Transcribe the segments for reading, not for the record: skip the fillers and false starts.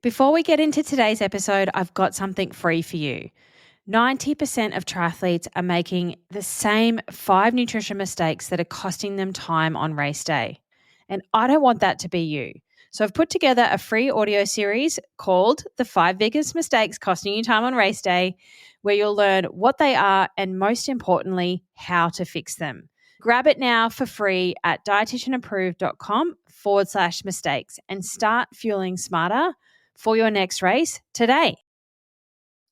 Before we get into today's episode, I've got something free for you. 90% of triathletes are making the same 5 nutrition mistakes that are costing them time on race day. And I don't want that to be you. So I've put together a free audio series called The 5 Biggest Mistakes Costing You Time on Race Day, where you'll learn what they are and most importantly, how to fix them. Grab it now for free at dietitianapproved.com/mistakes and start fueling smarter for your next race today.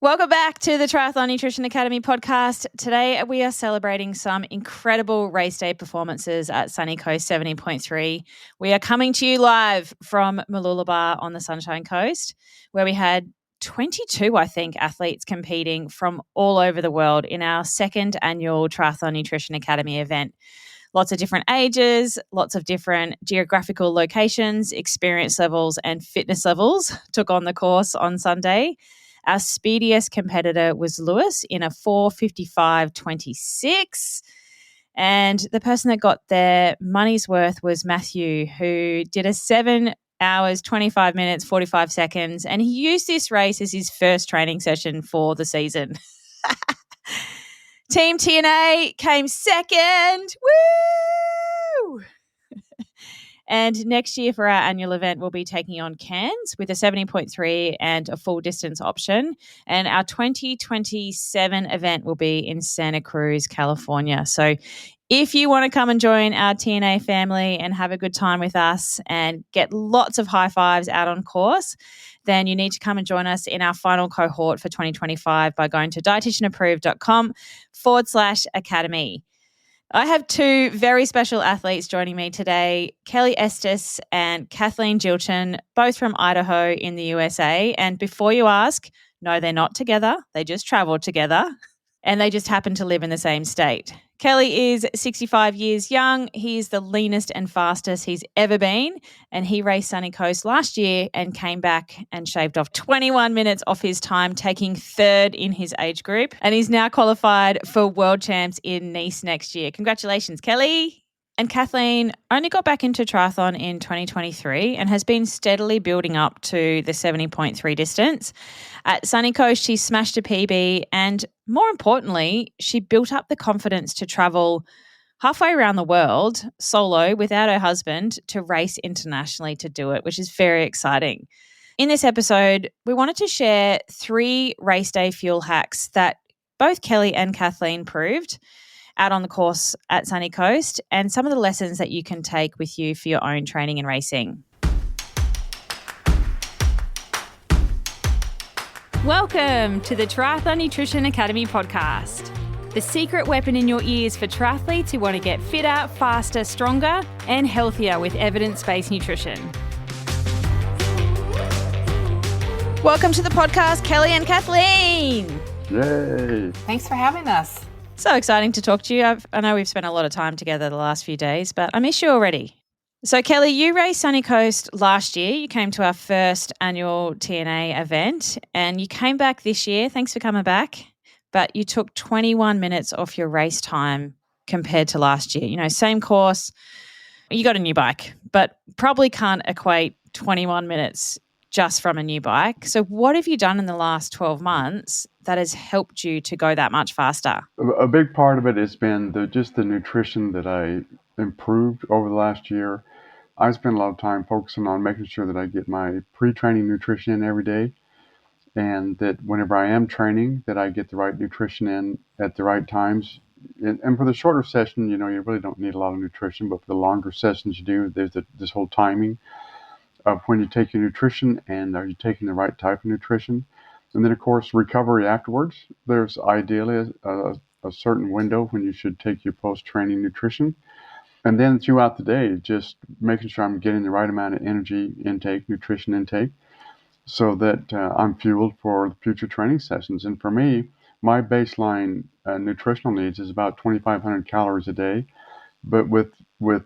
Welcome back to the Triathlon Nutrition Academy podcast. Today we are celebrating some incredible race day performances at Sunny Coast 70.3. We are coming to you live from Mooloolaba on the Sunshine Coast, where we had 22, I think, athletes competing from all over the world in our second annual Triathlon Nutrition Academy event. Lots of different ages, lots of different geographical locations, experience levels and fitness levels took on the course on Sunday. Our speediest competitor was Lewis in a 4:55.26. And the person that got their money's worth was Matthew, who did a 7 hours, 25 minutes, 45 seconds. And he used this race as his first training session for the season. Team TNA came second. Woo! And next year for our annual event, we'll be taking on Cairns with a 70.3 and a full distance option. And our 2027 event will be in Santa Cruz, California. So if you want to come and join our TNA family and have a good time with us and get lots of high fives out on course, then you need to come and join us in our final cohort for 2025 by going to dietitianapproved.com/academy. I have 2 very special athletes joining me today, Kelly Estes and Kathleen Gilton, both from Idaho in the USA. And before you ask, no, they're not together. They just traveled together and they just happen to live in the same state. Kelly is 65 years young. He is the leanest and fastest he's ever been. And he raced Sunny Coast last year and came back and shaved off 21 minutes off his time, taking 3rd in his age group. And he's now qualified for World Champs in Nice next year. Congratulations, Kelly. And Kathleen only got back into triathlon in 2023 and has been steadily building up to the 70.3 distance. At Sunny Coast, she smashed a PB and, more importantly, she built up the confidence to travel halfway around the world solo without her husband to race internationally to do it, which is very exciting. In this episode, we wanted to share 3 race day fuel hacks that both Kelly and Kathleen proved out on the course at Sunny Coast and some of the lessons that you can take with you for your own training and racing. Welcome to the Triathlon Nutrition Academy podcast, the secret weapon in your ears for triathletes who want to get fitter, faster, stronger, and healthier with evidence-based nutrition. Welcome to the podcast, Kelly and Kathleen. Yay. Thanks for having us. So exciting to talk to you. I know we've spent a lot of time together the last few days, but I miss you already. So Kelly, you raced Sunny Coast last year. You came to our first annual TNA event and you came back this year. Thanks for coming back. But you took 21 minutes off your race time compared to last year. You know, same course. You got a new bike, but probably can't equate 21 minutes just from a new bike. So what have you done in the last 12 months that has helped you to go that much faster? A big part of it has been just the nutrition that I improved over the last year. I spend a lot of time focusing on making sure that I get my pre-training nutrition in every day, and that whenever I am training, that I get the right nutrition in at the right times. And for the shorter session, you know, you really don't need a lot of nutrition, but for the longer sessions you do, there's this whole timing of when you take your nutrition and are you taking the right type of nutrition. And then, of course, recovery afterwards. There's ideally a certain window when you should take your post-training nutrition. And then throughout the day, just making sure I'm getting the right amount of energy intake, nutrition intake, so that I'm fueled for the future training sessions. And for me, my baseline nutritional needs is about 2,500 calories a day. But with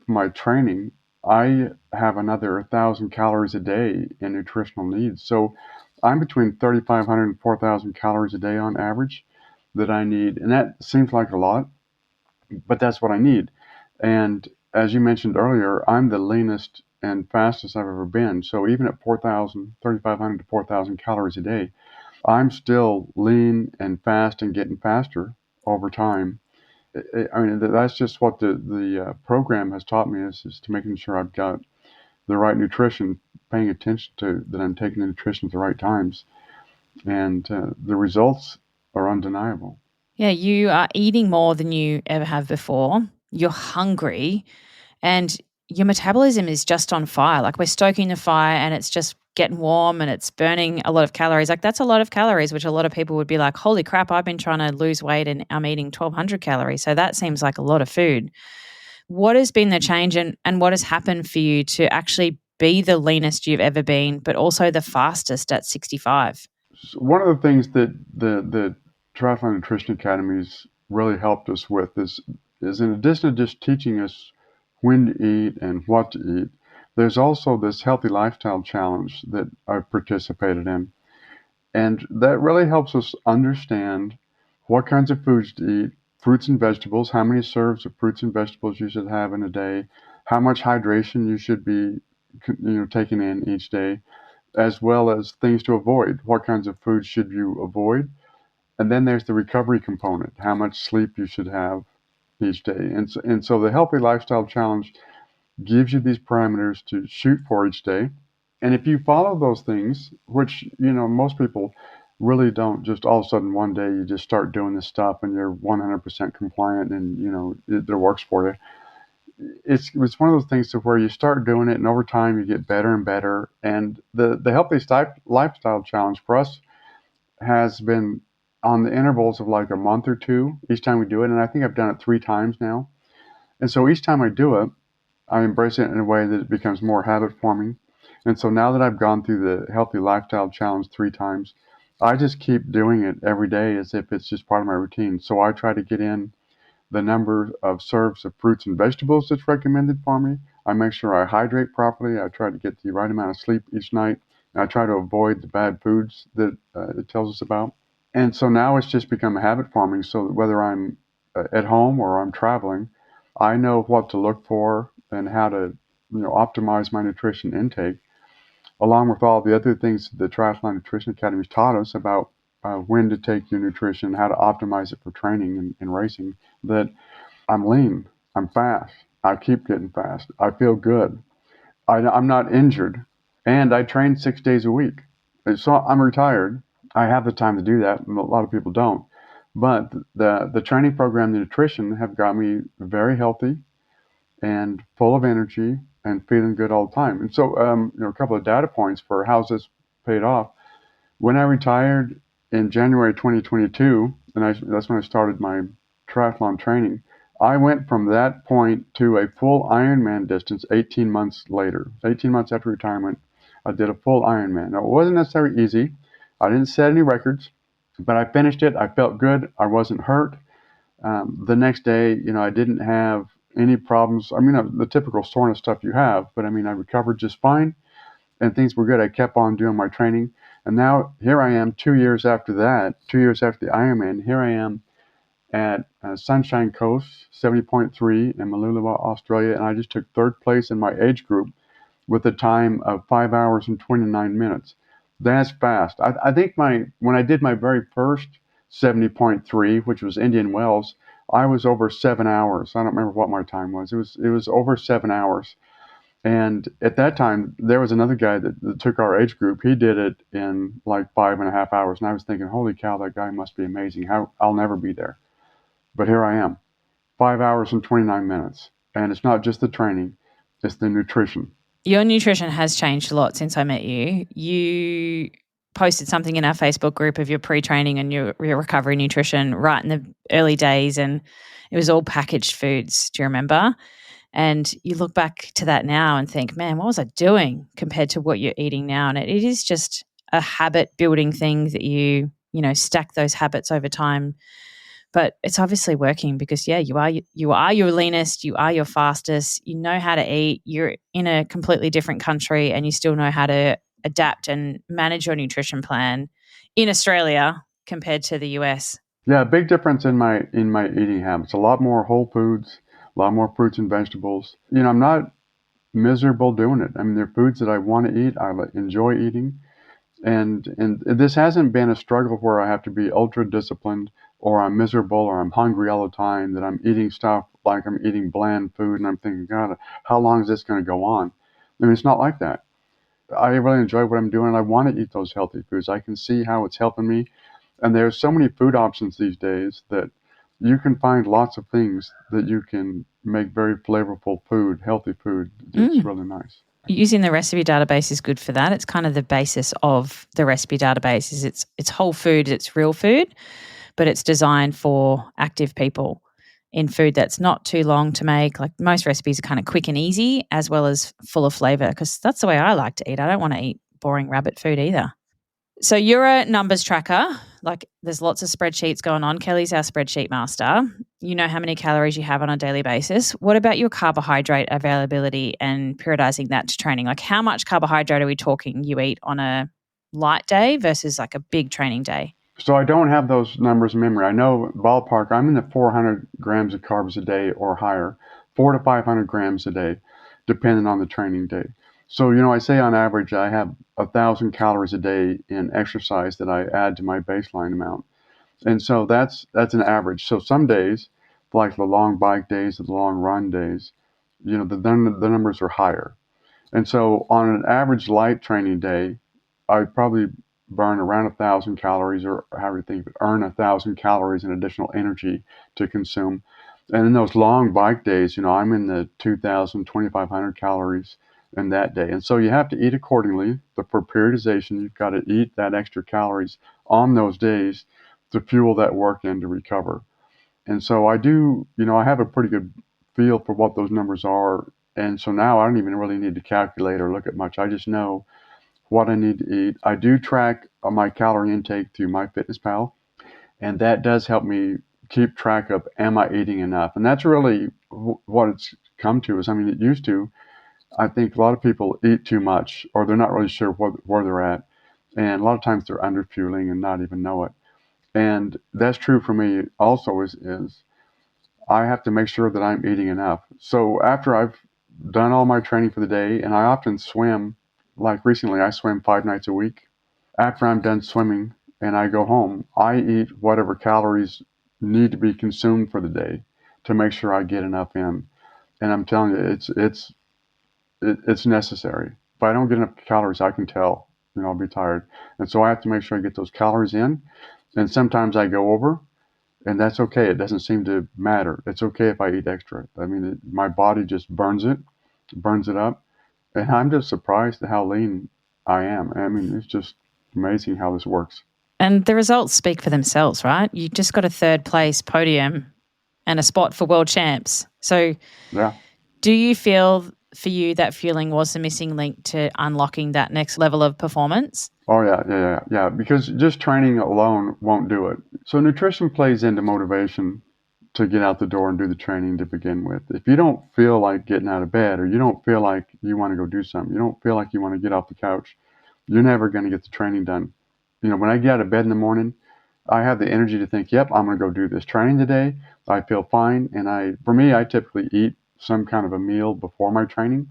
my training, I have another 1,000 calories a day in nutritional needs. So I'm between 3,500 and 4,000 calories a day on average that I need. And that seems like a lot, but that's what I need. And as you mentioned earlier, I'm the leanest and fastest I've ever been. So even at 3,500 to 4,000 calories a day, I'm still lean and fast and getting faster over time. I mean, that's just what the program has taught me is to making sure I've got the right nutrition, paying attention to that I'm taking the nutrition at the right times, and the results are undeniable. Yeah, you are eating more than you ever have before. You're hungry and your metabolism is just on fire. Like we're stoking the fire and it's just getting warm and it's burning a lot of calories. Like that's a lot of calories, which a lot of people would be like, holy crap, I've been trying to lose weight and I'm eating 1,200 calories. So that seems like a lot of food. What has been the change and what has happened for you to actually be the leanest you've ever been, but also the fastest at 65? So one of the things that the Triathlon Nutrition Academies really helped us with is in addition to just teaching us when to eat and what to eat, there's also this healthy lifestyle challenge that I've participated in. And that really helps us understand what kinds of foods to eat, fruits and vegetables, how many serves of fruits and vegetables you should have in a day, how much hydration you should be taking in each day, as well as things to avoid. What kinds of foods should you avoid? And then there's the recovery component, how much sleep you should have each day. And so the Healthy Lifestyle Challenge gives you these parameters to shoot for each day. And if you follow those things, which, most people really don't just all of a sudden one day you just start doing this stuff and you're 100% compliant and, it works for you. It's one of those things to where you start doing it and over time you get better and better. And the Healthy Lifestyle Challenge for us has been on the intervals of like a month or two each time we do it. And I think I've done it 3 times now. And so each time I do it, I embrace it in a way that it becomes more habit forming. And so now that I've gone through the Healthy Lifestyle Challenge 3 times, I just keep doing it every day as if it's just part of my routine. So I try to get in the number of serves of fruits and vegetables that's recommended for me. I make sure I hydrate properly. I try to get the right amount of sleep each night. And I try to avoid the bad foods that it tells us about. And so now it's just become a habit forming. So that whether I'm at home or I'm traveling, I know what to look for and how to optimize my nutrition intake, along with all the other things the Triathlon Nutrition Academy taught us about when to take your nutrition, how to optimize it for training and racing, that I'm lean, I'm fast, I keep getting fast, I feel good, I'm not injured, and I train 6 days a week. So I'm retired. I have the time to do that, and a lot of people don't. But the training program, the nutrition, have got me very healthy and full of energy and feeling good all the time. And so, a couple of data points for how's this paid off. When I retired in January 2022, that's when I started my triathlon training, I went from that point to a full Ironman distance 18 months later. 18 months after retirement, I did a full Ironman. Now, it wasn't necessarily easy. I didn't set any records, but I finished it. I felt good. I wasn't hurt. The next day, I didn't have any problems. I mean, the typical soreness stuff you have, but I recovered just fine and things were good. I kept on doing my training. And now here I am 2 years after that, 2 years after the Ironman, here I am at Sunshine Coast, 70.3 in Mooloolaba, Australia. And I just took third place in my age group with a time of 5 hours and 29 minutes. That's fast. I think when I did my very first 70.3, which was Indian Wells, I was over 7 hours. I don't remember what my time was. It was over 7 hours. And at that time, there was another guy that took our age group. He did it in like 5.5 hours. And I was thinking, holy cow, that guy must be amazing. I'll never be there. But here I am, 5 hours and 29 minutes. And it's not just the training, it's the nutrition. Your nutrition has changed a lot since I met you. You posted something in our Facebook group of your pre-training and your recovery nutrition right in the early days, and it was all packaged foods. Do you remember? And you look back to that now and think, man, what was I doing compared to what you're eating now? And it is just a habit building thing that you stack those habits over time. But it's obviously working because, yeah, you are your leanest, you are your fastest, you know how to eat, you're in a completely different country and you still know how to adapt and manage your nutrition plan in Australia compared to the US. Yeah, big difference in my eating habits. A lot more whole foods, a lot more fruits and vegetables. I'm not miserable doing it. I mean, they're foods that I want to eat, enjoy eating, and this hasn't been a struggle where I have to be ultra disciplined or I'm miserable or I'm hungry all the time, that I'm eating stuff like I'm eating bland food and I'm thinking, God, how long is this going to go on? I mean, it's not like that. I really enjoy what I'm doing and I want to eat those healthy foods. I can see how it's helping me. And there's so many food options these days that you can find lots of things that you can make very flavorful food, healthy food. It's really nice. Using the recipe database is good for that. It's kind of the basis of the recipe database. Is it's whole food, it's real food, but it's designed for active people in food that's not too long to make. Like most recipes are kind of quick and easy, as well as full of flavor, because that's the way I like to eat. I don't want to eat boring rabbit food either. So you're a numbers tracker. Like there's lots of spreadsheets going on. Kelly's our spreadsheet master. You know how many calories you have on a daily basis. What about your carbohydrate availability and periodizing that to training? Like how much carbohydrate are we talking you eat on a light day versus like a big training day? So I don't have those numbers in memory. I know ballpark, I'm in the 400 grams of carbs a day or higher, 400 to 500 grams a day, depending on the training day. So, I say on average, I have 1,000 calories a day in exercise that I add to my baseline amount. And so that's an average. So some days, like the long bike days or the long run days, the numbers are higher. And so on an average light training day, I probably burn around 1,000 calories, or however you think, earn 1,000 calories in additional energy to consume. And in those long bike days, I'm in the 2,000, 2,500 calories in that day. And so you have to eat accordingly. For periodization, you've got to eat that extra calories on those days to fuel that work and to recover. And so I do, I have a pretty good feel for what those numbers are. And so now I don't even really need to calculate or look at much. I just know what I need to eat. I do track my calorie intake through MyFitnessPal, and that does help me keep track of, am I eating enough? And that's really what it's come to. It used to, I think a lot of people eat too much, or they're not really sure where they're at. And a lot of times they're under fueling and not even know it. And that's true for me also, is I have to make sure that I'm eating enough. So after I've done all my training for the day, and I often swim, like recently I swim 5 nights a week. After I'm done swimming and I go home, I eat whatever calories need to be consumed for the day to make sure I get enough in. And I'm telling you, it's necessary. If I don't get enough calories, I can tell, I'll be tired. And so I have to make sure I get those calories in. And sometimes I go over, and that's okay. It doesn't seem to matter. It's okay if I eat extra. My body just burns it up. And I'm just surprised at how lean I am. It's just amazing how this works. And the results speak for themselves, right? You just got a third place podium and a spot for world champs. So yeah. Do you feel for you that fueling was the missing link to unlocking that next level of performance? Oh, yeah. Because just training alone won't do it. So nutrition plays into motivation to get out the door and do the training to begin with. If you don't feel like getting out of bed, or you don't feel like you want to go do something, you don't feel like you want to get off the couch, you're never going to get the training done. When I get out of bed in the morning, I have the energy to think, yep, I'm going to go do this training today. I feel fine. And for me, I typically eat some kind of a meal before my training.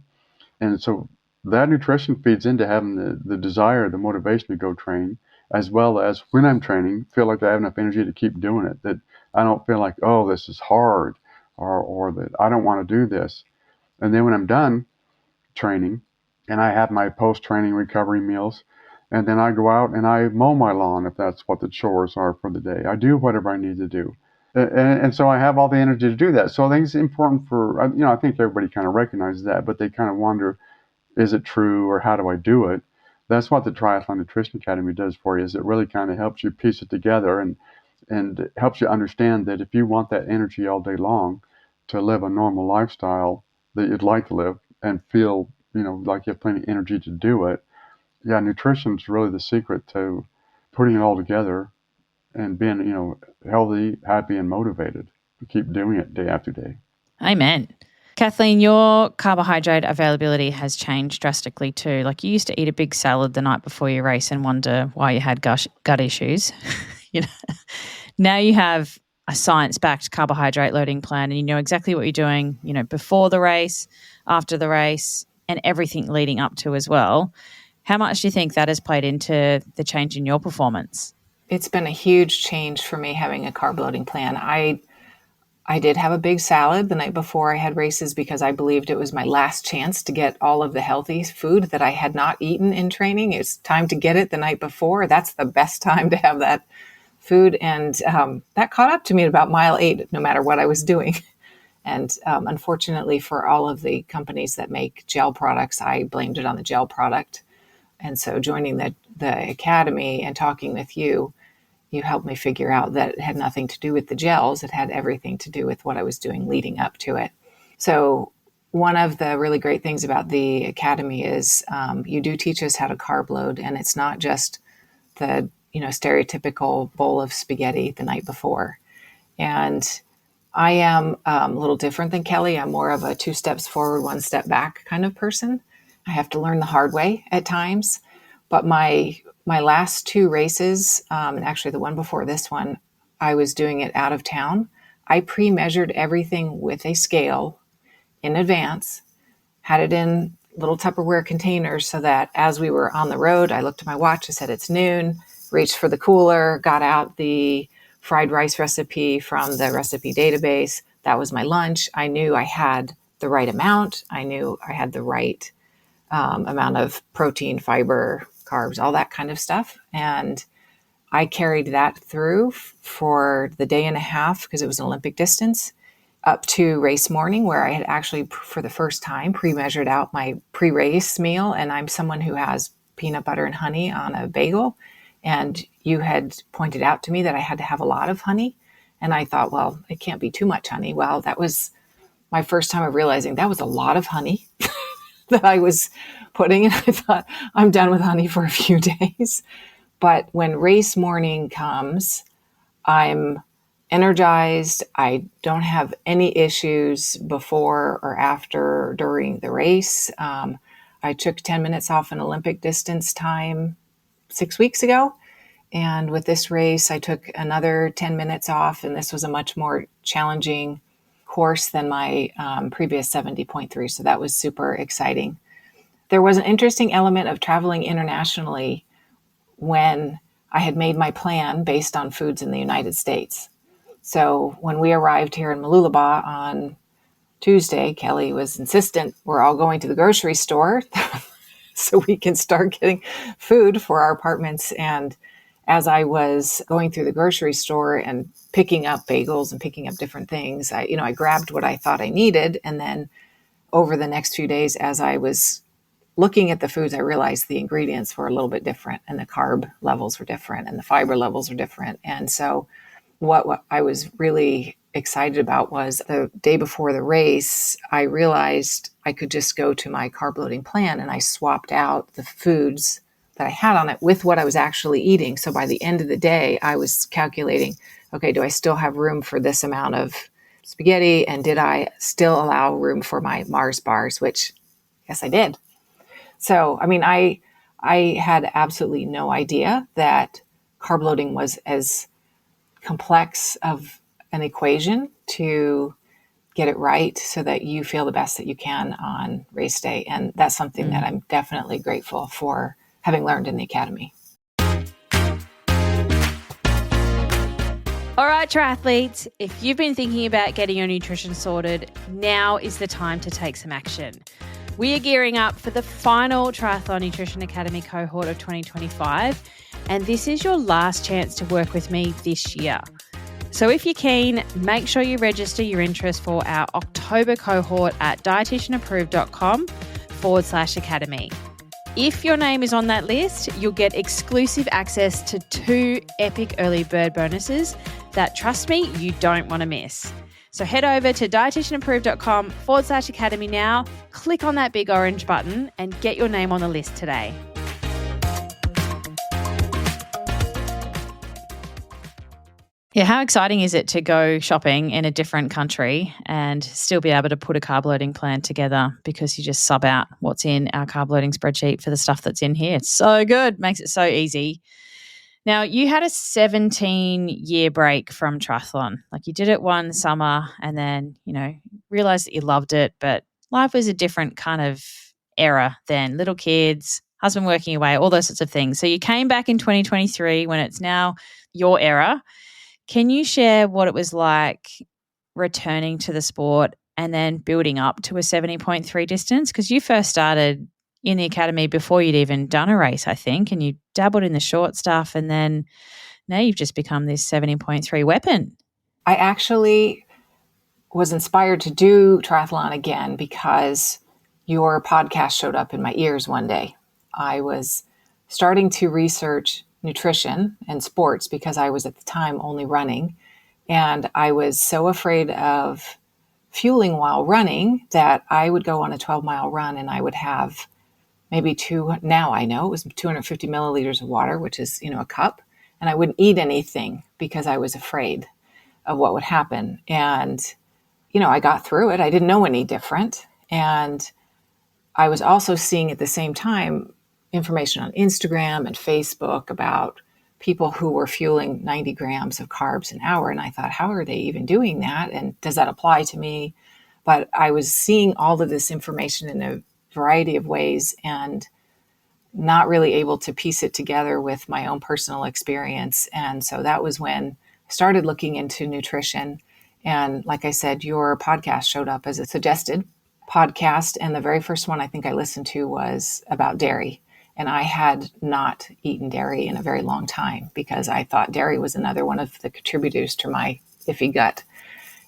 And so that nutrition feeds into having the desire, the motivation to go train, as well as when I'm training, feel like I have enough energy to keep doing it, that I don't feel like, oh, this is hard, or that I don't want to do this. And then when I'm done training and I have my post-training recovery meals, and then I go out and I mow my lawn if that's what the chores are for the day. I do whatever I need to do. And so I have all the energy to do that. So I think it's important I think everybody kind of recognizes that, but they kind of wonder, is it true, or how do I do it? That's what the Triathlon Nutrition Academy does for you, is it really kind of helps you piece it together and helps you understand that if you want that energy all day long to live a normal lifestyle that you'd like to live and feel, like you have plenty of energy to do it, yeah, nutrition is really the secret to putting it all together and being, healthy, happy, and motivated to keep doing it day after day. Amen. Kathleen, your carbohydrate availability has changed drastically too. Like you used to eat a big salad the night before your race and wonder why you had gut issues. Now you have a science-backed carbohydrate loading plan, and you know exactly what you're doing, you know, before the race, after the race, and everything leading up to as well. How much do you think that has played into the change in your performance? It's been a huge change for me having a carb loading plan. I did have a big salad the night before I had races because I believed it was my last chance to get all of the healthy food that I had not eaten in training. It's time to get it the night before. That's the best time to have that food. And that caught up to me at about mile 8, no matter what I was doing. And unfortunately for all of the companies that make gel products, I blamed it on the gel product. And so joining the academy and talking with you helped me figure out that it had nothing to do with the gels. It had everything to do with what I was doing leading up to it. So one of the really great things about the academy is you do teach us how to carb load, and it's not just the stereotypical bowl of spaghetti the night before. And I am a little different than Kelly. I'm more of a 2 steps forward, 1 step back kind of person. I have to learn the hard way at times. But my last 2 races, and actually the one before this one, I was doing it out of town. I pre-measured everything with a scale in advance, had it in little Tupperware containers so that as we were on the road, I looked at my watch, I said it's noon, reached for the cooler, got out the fried rice recipe from the recipe database. That was my lunch. I knew I had the right amount. I knew I had the right amount of protein, fiber, carbs, all that kind of stuff. And I carried that through for the day and a half because it was an Olympic distance up to race morning, where I had actually, for the first time, pre-measured out my pre-race meal. And I'm someone who has peanut butter and honey on a bagel. And you had pointed out to me that I had to have a lot of honey. And I thought, well, it can't be too much honey. Well, that was my first time of realizing that was a lot of honey that I was putting in. I thought, I'm done with honey for a few days. But when race morning comes, I'm energized. I don't have any issues before or after or during the race. I took 10 minutes off an Olympic distance time 6 weeks ago. And with this race, I took another 10 minutes off. And this was a much more challenging course than my previous 70.3. So that was super exciting. There was an interesting element of traveling internationally when I had made my plan based on foods in the United States. So when we arrived here in Mooloolaba on Tuesday, Kelly was insistent we're all going to the grocery store so we can start getting food for our apartments. And as I was going through the grocery store and picking up bagels and picking up different things, I grabbed what I thought I needed. And then over the next few days, as I was looking at the foods, I realized the ingredients were a little bit different and the carb levels were different and the fiber levels were different. And so what I was really excited about was the day before the race, I realized I could just go to my carb loading plan, and I swapped out the foods that I had on it with what I was actually eating. So by the end of the day, I was calculating, okay, do I still have room for this amount of spaghetti? And did I still allow room for my Mars bars, which yes, I did. So, I had absolutely no idea that carb loading was as complex of an equation to get it right so that you feel the best that you can on race day. And that's something that I'm definitely grateful for having learned in the academy. All right, triathletes, if you've been thinking about getting your nutrition sorted, now is the time to take some action. We are gearing up for the final Triathlon Nutrition Academy cohort of 2025, and this is your last chance to work with me this year. So if you're keen, make sure you register your interest for our October cohort at dietitianapproved.com/academy. If your name is on that list, you'll get exclusive access to 2 epic early bird bonuses that, trust me, you don't want to miss. So head over to dietitianapproved.com/academy now, click on that big orange button and get your name on the list today. Yeah, how exciting is it to go shopping in a different country and still be able to put a carb loading plan together because you just sub out what's in our carb loading spreadsheet for the stuff that's in here? It's so good, makes it so easy. Now, you had a 17-year break from triathlon. Like you did it one summer and then, realized that you loved it, but life was a different kind of era then. Little kids, husband working away, all those sorts of things. So you came back in 2023 when it's now your era. Can you share what it was like returning to the sport and then building up to a 70.3 distance? Because you first started in the academy before you'd even done a race, I think, and you dabbled in the short stuff, and then now you've just become this 70.3 weapon. I actually was inspired to do triathlon again because your podcast showed up in my ears one day. I was starting to research nutrition and sports because I was at the time only running. And I was so afraid of fueling while running that I would go on a 12-mile run and I would have maybe now I know it was 250 milliliters of water, which is, a cup. And I wouldn't eat anything because I was afraid of what would happen. And, I got through it. I didn't know any different. And I was also seeing at the same time information on Instagram and Facebook about people who were fueling 90 grams of carbs an hour. And I thought, how are they even doing that? And does that apply to me? But I was seeing all of this information in a variety of ways and not really able to piece it together with my own personal experience. And so that was when I started looking into nutrition. And like I said, your podcast showed up as a suggested podcast. And the very first one I think I listened to was about dairy. And I had not eaten dairy in a very long time because I thought dairy was another one of the contributors to my iffy gut.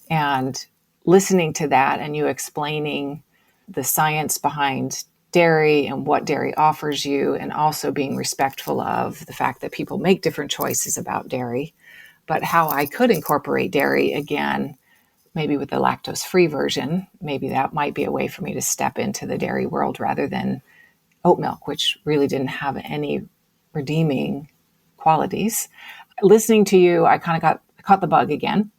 And listening to that and you explaining the science behind dairy and what dairy offers you, and also being respectful of the fact that people make different choices about dairy, but how I could incorporate dairy again, maybe with the lactose-free version. Maybe that might be a way for me to step into the dairy world rather than oat milk, which really didn't have any redeeming qualities. Listening to you, I kind of caught the bug again.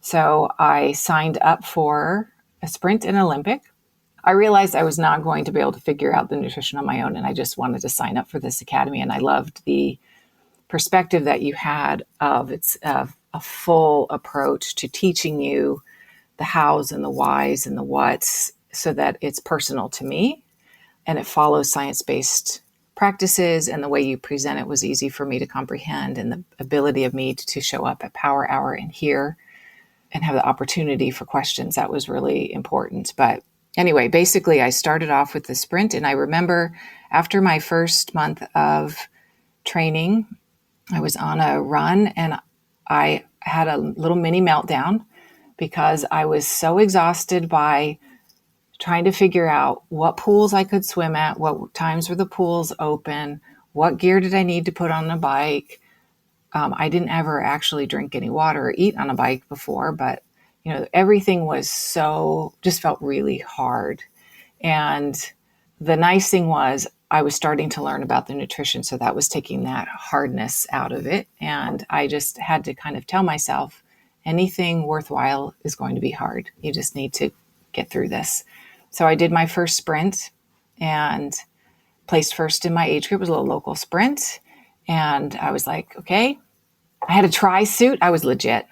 So I signed up for a sprint and Olympic. I realized I was not going to be able to figure out the nutrition on my own, and I just wanted to sign up for this academy. And I loved the perspective that you had of it's a full approach to teaching you the hows and the whys and the whats so that it's personal to me and it follows science-based practices, and the way you present it was easy for me to comprehend, and the ability of me to show up at Power Hour and hear and have the opportunity for questions. That was really important. But anyway, basically I started off with the sprint, and I remember after my first month of training, I was on a run and I had a little mini meltdown because I was so exhausted by trying to figure out what pools I could swim at, what times were the pools open, what gear did I need to put on the bike. I didn't ever actually drink any water or eat on a bike before, but everything was just felt really hard. And the nice thing was I was starting to learn about the nutrition, so that was taking that hardness out of it. And I just had to kind of tell myself, anything worthwhile is going to be hard. You just need to get through this. So I did my first sprint and placed first in my age group. It was a little local sprint. And I was like, okay, I had a tri-suit. I was legit.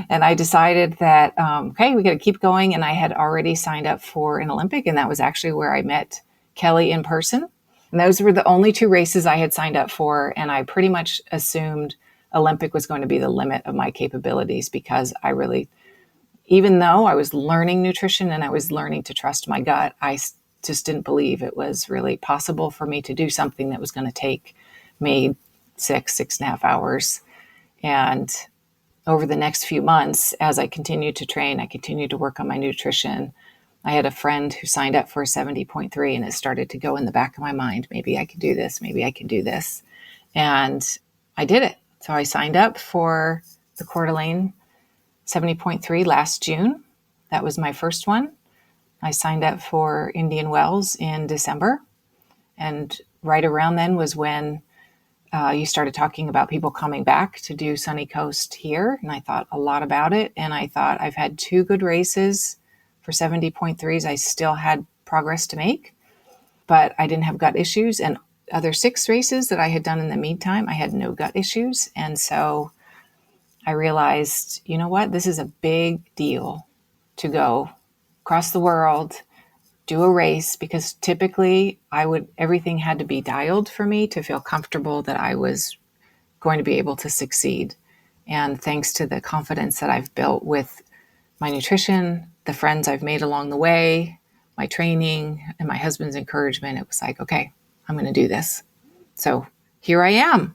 And I decided that, okay, we got to keep going. And I had already signed up for an Olympic. And that was actually where I met Kelly in person. And those were the only two races I had signed up for. And I pretty much assumed Olympic was going to be the limit of my capabilities, because I really, even though I was learning nutrition and I was learning to trust my gut, I just didn't believe it was really possible for me to do something that was going to take me 6.5 hours. And over the next few months, as I continued to train, I continued to work on my nutrition. I had a friend who signed up for a 70.3, and it started to go in the back of my mind, maybe I could do this, maybe I can do this. And I did it. So I signed up for the Coeur d'Alene 70.3 last June. That was my first one. I signed up for Indian Wells in December. And right around then was when you started talking about people coming back to do Sunny Coast here. And I thought a lot about it. And I thought, I've had 2 good races for 70.3s. I still had progress to make, but I didn't have gut issues. And other 6 races that I had done in the meantime, I had no gut issues. And so I realized, you know what, this is a big deal to go across the world, do a race, because typically everything had to be dialed for me to feel comfortable that I was going to be able to succeed. And thanks to the confidence that I've built with my nutrition, the friends I've made along the way, my training, and my husband's encouragement, it was like, okay, I'm going to do this. So here I am.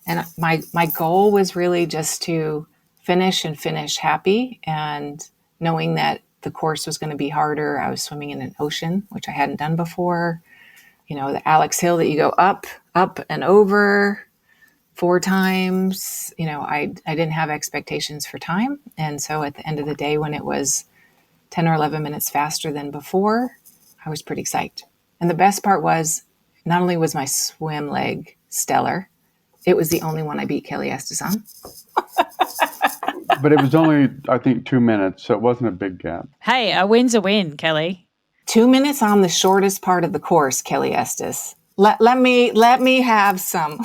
And my goal was really just to finish happy, and knowing that the course was going to be harder. I was swimming in an ocean, which I hadn't done before. The Alex Hill that you go up and over 4 times. I didn't have expectations for time. And so at the end of the day, when it was 10 or 11 minutes faster than before, I was pretty psyched. And the best part was, not only was my swim leg stellar, it was the only one I beat Kelly Estes on. But it was only, I think, 2 minutes, so it wasn't a big gap. Hey, a win's a win, Kelly. 2 minutes on the shortest part of the course, Kelly Estes. Let me have some.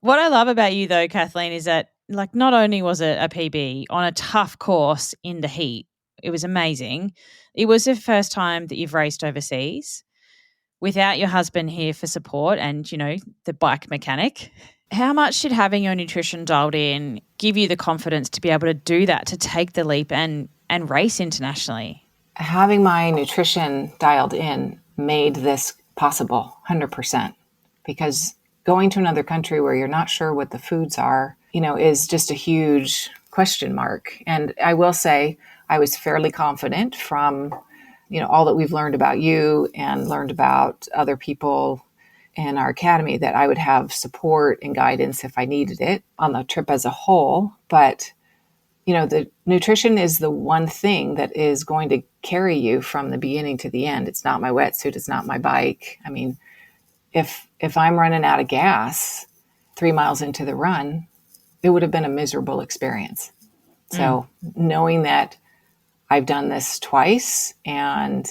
What I love about you, though, Kathleen, is that not only was it a PB on a tough course in the heat, it was amazing. It was the first time that you've raced overseas without your husband here for support and, the bike mechanic. How much did having your nutrition dialed in give you the confidence to be able to do that, to take the leap and race internationally? Having my nutrition dialed in made this possible, 100%, because going to another country where you're not sure what the foods are, is just a huge question mark. And I will say I was fairly confident from, all that we've learned about you and learned about other people in our academy, that I would have support and guidance if I needed it on the trip as a whole. But the nutrition is the one thing that is going to carry you from the beginning to the end. It's not my wetsuit. It's not my bike. I mean, if I'm running out of gas 3 miles into the run, it would have been a miserable experience. So knowing that I've done this twice, and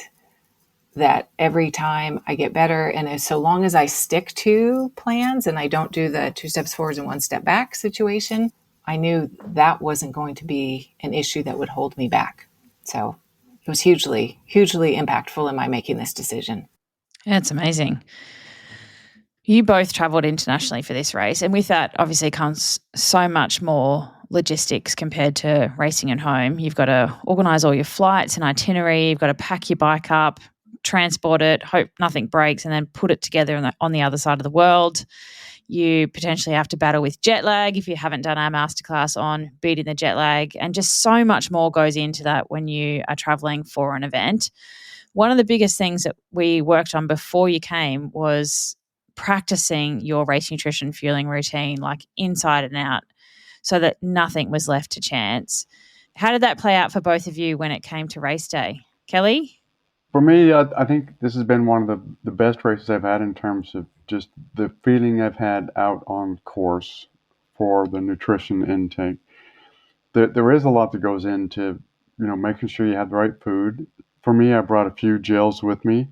that every time I get better, and so long as I stick to plans and I don't do the 2 steps forward and 1 step back situation, I knew that wasn't going to be an issue that would hold me back. So it was hugely, hugely impactful in my making this decision. That's amazing. You both traveled internationally for this race, and with that obviously comes so much more logistics compared to racing at home. You've got to organise all your flights and itinerary. You've got to pack your bike up, transport it, hope nothing breaks, and then put it together on the other side of the world. You potentially have to battle with jet lag if you haven't done our masterclass on beating the jet lag, and just so much more goes into that when you are traveling for an event. One of the biggest things that we worked on before you came was practicing your race nutrition fueling routine, inside and out, so that nothing was left to chance. How did that play out for both of you when it came to race day? Kelly? For me, I think this has been one of the best races I've had in terms of just the feeling I've had out on course for the nutrition intake. There is a lot that goes into, making sure you have the right food. For me, I brought a few gels with me,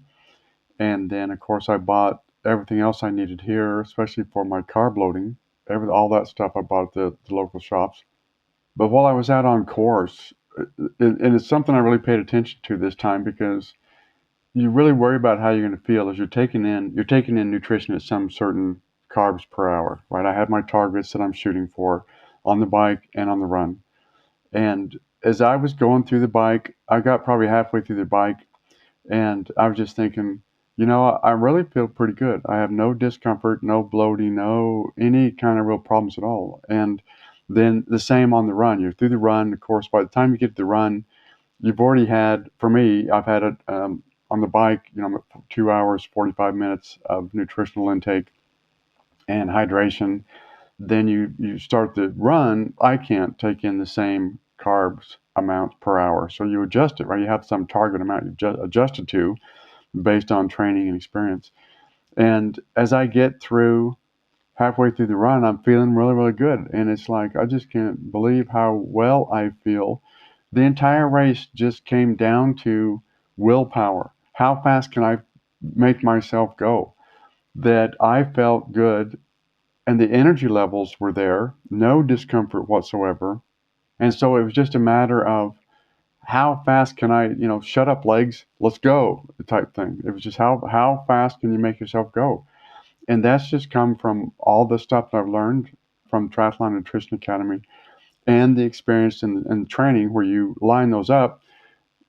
and then of course I bought everything else I needed here, especially for my carb loading. All that stuff I bought at the local shops. But while I was out on course, and it's something I really paid attention to this time, because you really worry about how you're going to feel as you're taking in nutrition at some certain carbs per hour, right? I had my targets that I'm shooting for on the bike and on the run. And as I was going through the bike, I got probably halfway through the bike, and I was just thinking, I really feel pretty good. I have no discomfort, no bloating, no any kind of real problems at all. And then the same on the run. You're through the run, of course. By the time you get to the run, you've already had, for me, I've had it on the bike, 2 hours, 45 minutes of nutritional intake and hydration. Then you start the run. I can't take in the same carbs amount per hour. So you adjust it, right? You have some target amount you adjust it to based on training and experience. And as I get through halfway through the run, I'm feeling really, really good. And it's like, I just can't believe how well I feel. The entire race just came down to willpower. How fast can I make myself go, that I felt good and the energy levels were there, no discomfort whatsoever. And so it was just a matter of how fast can I, shut up legs, let's go type thing. It was just how fast can you make yourself go? And that's just come from all the stuff that I've learned from Triathlon Nutrition Academy and the experience and the training where you line those up.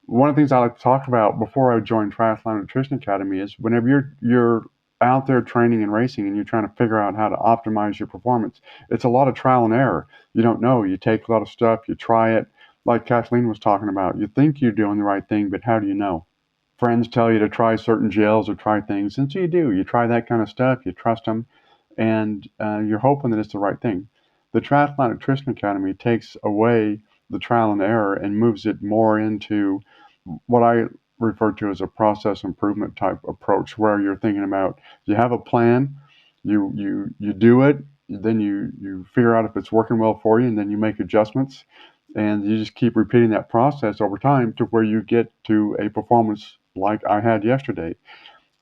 One of the things I like to talk about before I joined Triathlon Nutrition Academy is whenever you're out there training and racing and you're trying to figure out how to optimize your performance, it's a lot of trial and error. You don't know. You take a lot of stuff, you try it. Like Kathleen was talking about, you think you're doing the right thing, but how do you know? Friends tell you to try certain gels or try things, and so you do. You try that kind of stuff, you trust them, and you're hoping that it's the right thing. The Triathlon Nutrition Academy takes away the trial and error and moves it more into what I refer to as a process improvement type approach, where you're thinking about you have a plan, you do it, then you figure out if it's working well for you, and then you make adjustments, and you just keep repeating that process over time to where you get to a performance like I had yesterday,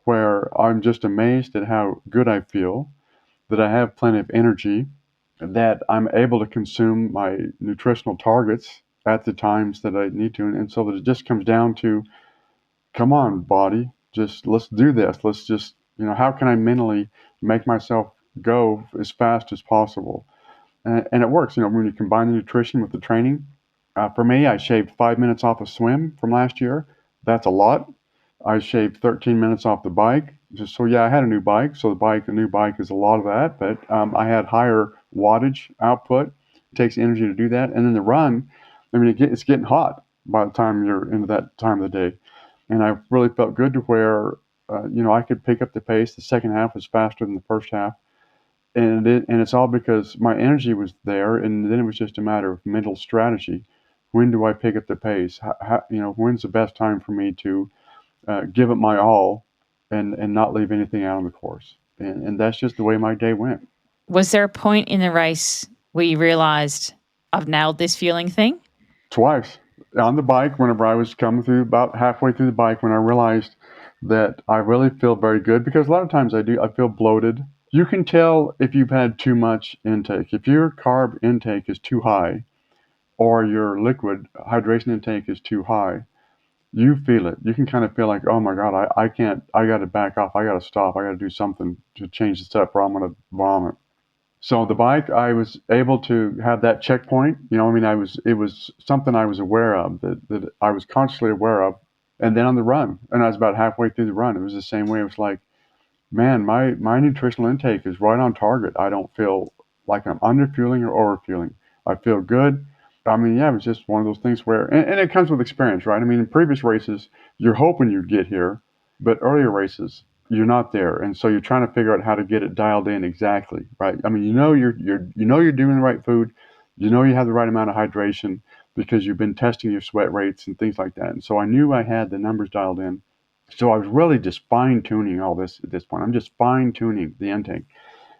where I'm just amazed at how good I feel, that I have plenty of energy, that I'm able to consume my nutritional targets at the times that I need to. And so that it just comes down to, come on, body, just let's do this. Let's just, how can I mentally make myself go as fast as possible? And it works, when you combine the nutrition with the training. For me, I shaved 5 minutes off a swim from last year. That's a lot. I shaved 13 minutes off the bike. Just so, yeah, I had a new bike. So the new bike is a lot of that, but I had higher wattage output. It takes energy to do that. And then the run, I mean, it's getting hot by the time you're into that time of the day. And I really felt good to where, I could pick up the pace. The second half was faster than the first half. And it's all because my energy was there. And then it was just a matter of mental strategy. When do I pick up the pace? When's the best time for me to give it my all and not leave anything out on the course. And that's just the way my day went. Was there a point in the race where you realized I've nailed this fueling thing? Twice. On the bike, whenever I was coming through, about halfway through the bike, when I realized that I really feel very good, because a lot of times I feel bloated. You can tell if you've had too much intake. If your carb intake is too high or your liquid hydration intake is too high, you feel it. You can kind of feel like, oh my God, I can't, I got to back off. I got to stop. I got to do something to change this up or I'm going to vomit. So the bike, I was able to have that checkpoint. It was something I was aware of, that I was consciously aware of. And then on the run, and I was about halfway through the run, it was the same way. It was like, man, my nutritional intake is right on target. I don't feel like I'm underfueling or overfueling. I feel good. I mean, yeah, it was just one of those things where, and it comes with experience, right? I mean, in previous races, you're hoping you'd get here, but earlier races, you're not there, and so you're trying to figure out how to get it dialed in exactly, right? I mean, you're doing the right food, you have the right amount of hydration because you've been testing your sweat rates and things like that, and so I knew I had the numbers dialed in. So I was really just fine tuning all this at this point. I'm just fine tuning the intake,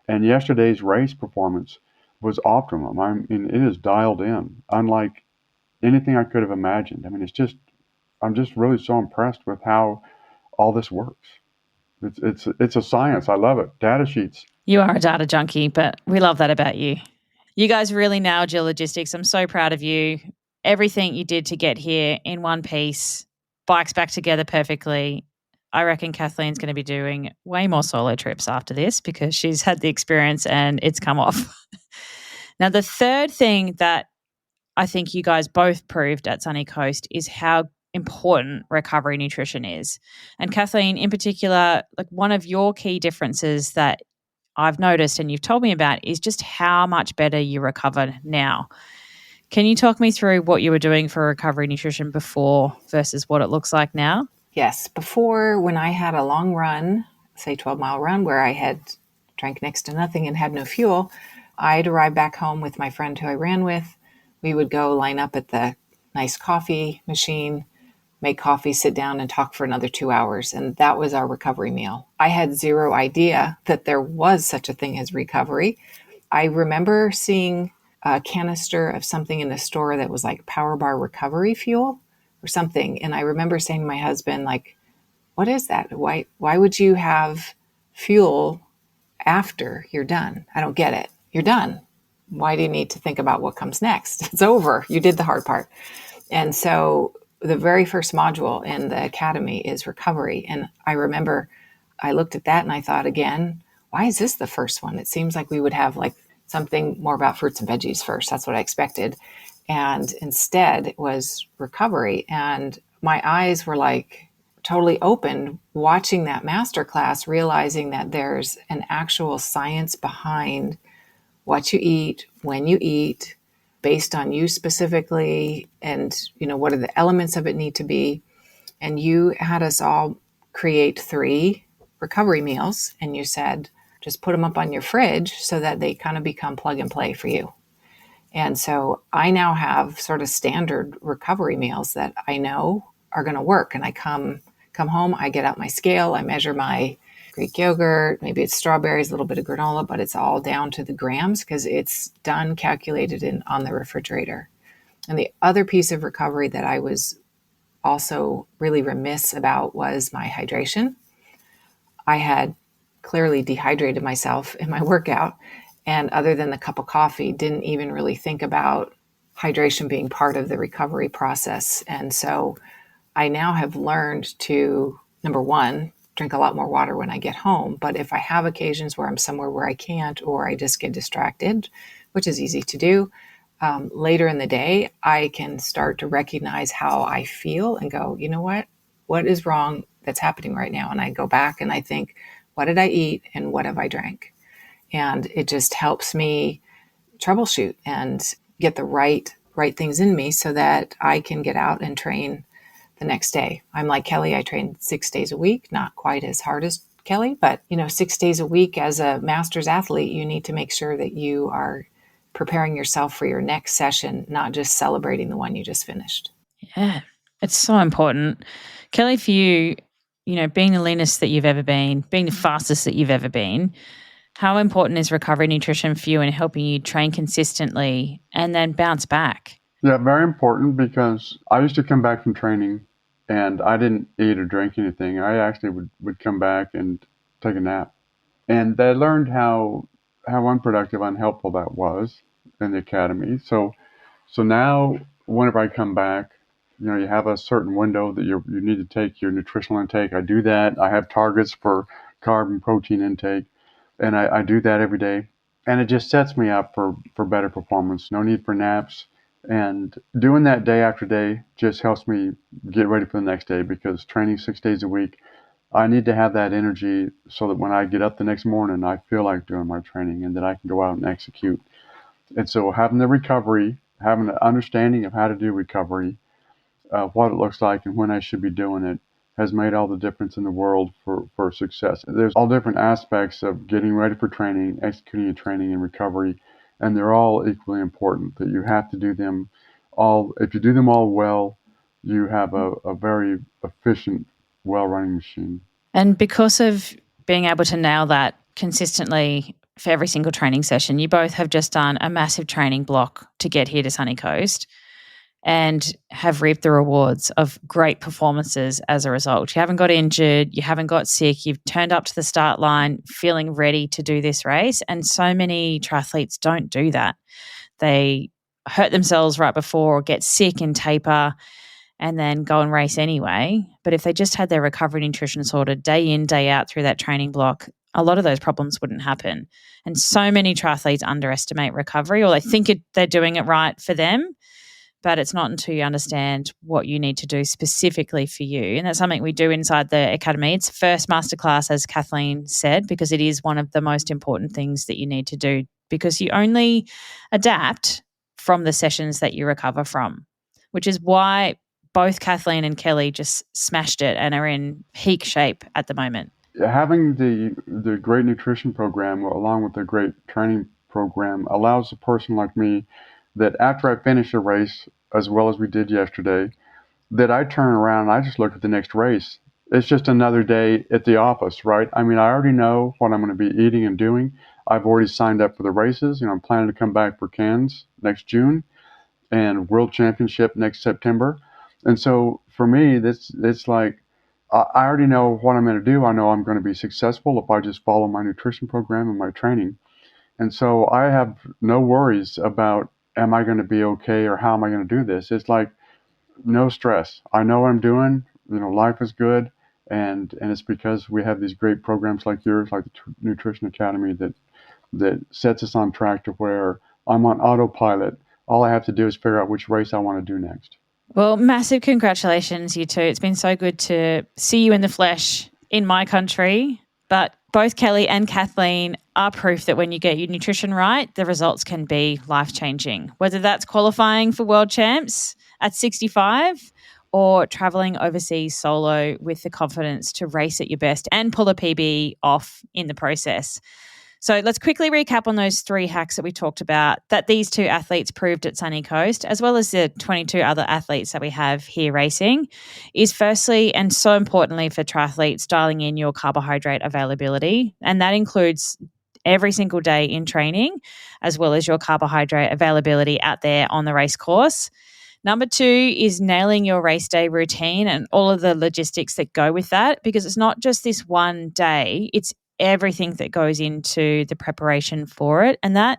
and yesterday's race performance was optimum. I mean, it is dialed in, unlike anything I could have imagined. I mean, I'm just really so impressed with how all this works. It's a science. I love it. Data sheets. You are a data junkie, but we love that about you. You guys really nailed your logistics. I'm so proud of you. Everything you did to get here in one piece, bikes back together perfectly. I reckon Kathleen's going to be doing way more solo trips after this because she's had the experience and it's come off. Now, the third thing that I think you guys both proved at Sunny Coast is how important recovery nutrition is. And Kathleen, in particular, like one of your key differences that I've noticed and you've told me about is just how much better you recover now. Can you talk me through what you were doing for recovery nutrition before versus what it looks like now? Yes. Before, when I had a long run, say 12-mile run, where I had drank next to nothing and had no fuel, I'd arrive back home with my friend who I ran with. We would go line up at the nice coffee machine, make coffee, sit down and talk for another 2 hours. And that was our recovery meal. I had zero idea that there was such a thing as recovery. I remember seeing a canister of something in the store that was like Power Bar recovery fuel or something. And I remember saying to my husband, like, what is that? Why would you have fuel after you're done? I don't get it. You're done. Why do you need to think about what comes next? It's over. You did the hard part. And so the very first module in the academy is recovery. And I remember I looked at that and I thought again, why is this the first one? It seems like we would have like something more about fruits and veggies first. That's what I expected. And instead it was recovery. And my eyes were like totally opened watching that masterclass, realizing that there's an actual science behind what you eat, when you eat, based on you specifically, and what are the elements of it need to be. And you had us all create 3 recovery meals, and you said just put them up on your fridge so that they kind of become plug and play for you. And so I now have sort of standard recovery meals that I know are going to work. And I come home, I get out my scale, I measure my Greek yogurt, maybe it's strawberries, a little bit of granola, but it's all down to the grams because it's done, calculated on the refrigerator. And the other piece of recovery that I was also really remiss about was my hydration. I had clearly dehydrated myself in my workout, and other than the cup of coffee, didn't even really think about hydration being part of the recovery process. And so I now have learned to, number one, drink a lot more water when I get home. But if I have occasions where I'm somewhere where I can't, or I just get distracted, which is easy to do, later in the day, I can start to recognize how I feel and go, you know what is wrong that's happening right now? And I go back and I think, what did I eat and what have I drank? And it just helps me troubleshoot and get the right things in me so that I can get out and train the next day. I'm like Kelly, I train 6 days a week, not quite as hard as Kelly, but 6 days a week as a master's athlete, you need to make sure that you are preparing yourself for your next session, not just celebrating the one you just finished. Yeah, it's so important. Kelly, for you, being the leanest that you've ever been, being the fastest that you've ever been, how important is recovery nutrition for you in helping you train consistently and then bounce back? Yeah, very important, because I used to come back from training and I didn't eat or drink anything. I actually would come back and take a nap. And I learned how unproductive, unhelpful that was in the academy. So now whenever I come back, you have a certain window that you need to take your nutritional intake. I do that. I have targets for carb and protein intake, and I do that every day. And it just sets me up for better performance. No need for naps. And doing that day after day just helps me get ready for the next day, because training 6 days a week, I need to have that energy so that when I get up the next morning, I feel like doing my training and that I can go out and execute. And so having the recovery, having an understanding of how to do recovery, what it looks like and when I should be doing it, has made all the difference in the world for success. There's all different aspects of getting ready for training, executing your training, and recovery, and they're all equally important, that you have to do them all. If you do them all well, you have a very efficient, well-running machine. And because of being able to nail that consistently for every single training session, you both have just done a massive training block to get here to Sunny Coast and have reaped the rewards of great performances as a result. You haven't got injured, you haven't got sick, you've turned up to the start line feeling ready to do this race. And so many triathletes don't do that. They hurt themselves right before or get sick and taper and then go and race anyway. But if they just had their recovery nutrition sorted day in, day out through that training block, a lot of those problems wouldn't happen. And so many triathletes underestimate recovery, or they think they're doing it right for them, but it's not until you understand what you need to do specifically for you. And that's something we do inside the academy. It's the first masterclass, as Kathleen said, because it is one of the most important things that you need to do, because you only adapt from the sessions that you recover from, which is why both Kathleen and Kelly just smashed it and are in peak shape at the moment. Having the great nutrition program along with the great training program allows a person like me that after I finish a race, as well as we did yesterday, that I turn around and I just look at the next race. It's just another day at the office, right? I mean, I already know what I'm going to be eating and doing. I've already signed up for the races. I'm planning to come back for Cairns next June and World Championship next September. And so for me, it's like I already know what I'm going to do. I know I'm going to be successful if I just follow my nutrition program and my training. And so I have no worries about, am I going to be okay or how am I going to do this? It's like no stress. I know what I'm doing. Life is good. And it's because we have these great programs like yours, like the Nutrition Academy, that sets us on track to where I'm on autopilot. All I have to do is figure out which race I want to do next. Well, massive congratulations, you two. It's been so good to see you in the flesh in my country. But both Kelly and Kathleen are proof that when you get your nutrition right, the results can be life-changing, whether that's qualifying for world champs at 65 or traveling overseas solo with the confidence to race at your best and pull a PB off in the process. So let's quickly recap on those 3 hacks that we talked about that these 2 athletes proved at Sunny Coast, as well as the 22 other athletes that we have here racing, is firstly, and so importantly for triathletes, dialing in your carbohydrate availability. And that includes every single day in training, as well as your carbohydrate availability out there on the race course. Number 2 is nailing your race day routine and all of the logistics that go with that, because it's not just this one day, it's everything that goes into the preparation for it. And that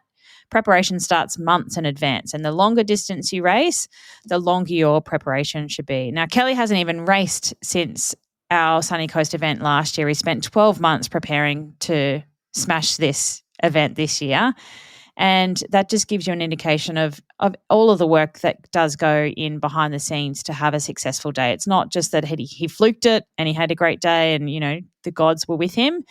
preparation starts months in advance. And the longer distance you race, the longer your preparation should be. Now, Kelly hasn't even raced since our Sunny Coast event last year. He spent 12 months preparing to smash this event this year. And that just gives you an indication of all of the work that does go in behind the scenes to have a successful day. It's not just that he fluked it and he had a great day and, the gods were with him.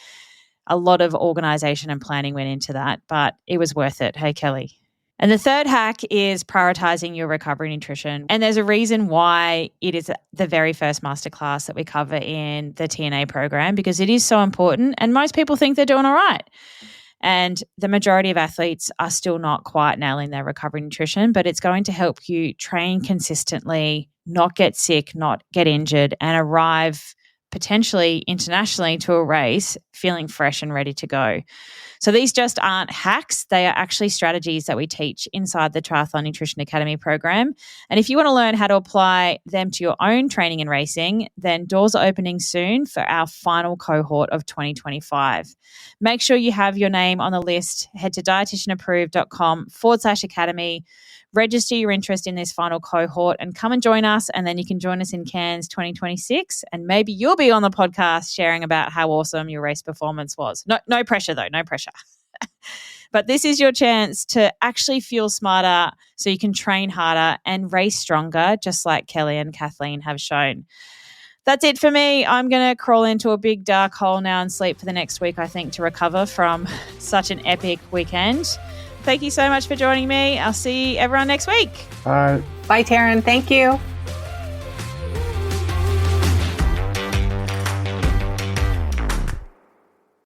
A lot of organisation and planning went into that, but it was worth it. Hey, Kelly. And the 3rd hack is prioritising your recovery nutrition. And there's a reason why it is the very first masterclass that we cover in the TNA program, because it is so important and most people think they're doing all right. And the majority of athletes are still not quite nailing their recovery nutrition, but it's going to help you train consistently, not get sick, not get injured, and arrive potentially internationally to a race feeling fresh and ready to go. So these just aren't hacks. They are actually strategies that we teach inside the Triathlon Nutrition Academy program. And if you want to learn how to apply them to your own training and racing, then doors are opening soon for our final cohort of 2025. Make sure you have your name on the list. Head to dietitianapproved.com/academy. Register your interest in this final cohort and come and join us, and then you can join us in Cairns 2026, and maybe you'll be on the podcast sharing about how awesome your race performance was. No pressure though, no pressure. But this is your chance to actually feel smarter so you can train harder and race stronger, just like Kelly and Kathleen have shown. That's it for me. I'm going to crawl into a big dark hole now and sleep for the next week, I think, to recover from such an epic weekend. Thank you so much for joining me. I'll see everyone next week. Bye. Bye, Taryn. Thank you.